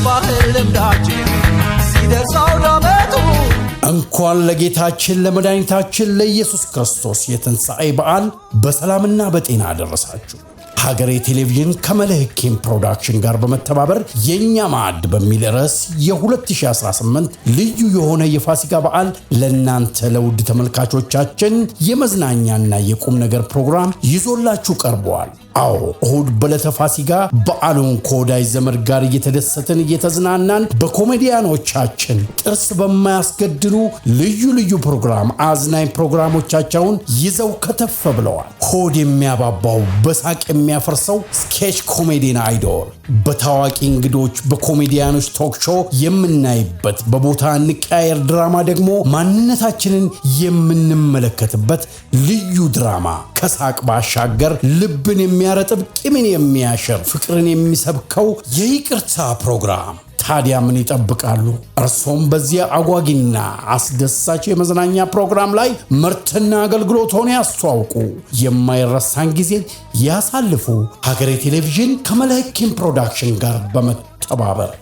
የባህል ልምዳችን ሲደርሰው ዳመቱ እንኳን ለጌታችን ለመድኃኒታችን ለኢየሱስ ክርስቶስ የትንሣኤ በዓል በሰላምና በጤና አደረሳችሁ። ሀገሬ ቴሌቪዥን ከመልሕቄም ፕሮዳክሽን ጋር በመተባበር የኛ ማዕድ በሚል ርዕስ የ2018 ልዩ የሆነ የፋሲካ በዓል ለእናንተ ለውድ ተመልካቾቻችን የመዝናኛና የቁም ነገር ፕሮግራም ይዞላችሁ ቀርበዋል። አዎ እሁድ በዕለተ ፋሲካ በዓሉን ከወዳጅ ዘመድ ጋር እየተደሰትን እየተዝናናን በኮሜዲያኖቻችን ጥርስ በማያስገድሉ ልዩ ልዩ ፕሮግራም አዝናኝ ፕሮግራሞቻቸውን ይዘው ከተፍ ብለዋል። ሆድ የሚያባባው በሳቅ የሚያፈርሰው ስኬች ኮሜዲን አይዶል በታዋቂ እንግዶች በኮሜዲያኖች ቶክ ሾው የምናይበት በቦታ እንቀያየር ድራማ ደግሞ ማንነታችንን የምንመለከትበት ልዩ ድራማ ከሳቅ ባሻገር ልብን የሚያረጥብ ቂምን የሚያሸር ፍቅርን የሚሰብከው የይቅርታ ፕሮግራም። ታዲያ ምን ይጠብቃሉ? እርሶም በዚያ አጓጊና አስደሳች የመዝናኛ ፕሮግራም ላይ ምርትና አገልግሎቶን ያስተዋውቁ፣ የማይረሳን ጊዜ ያሳልፉ። ሀገሬ ቴሌቪዥን ከመልሕቄም ፕሮዳክሽን ጋር በመተባበር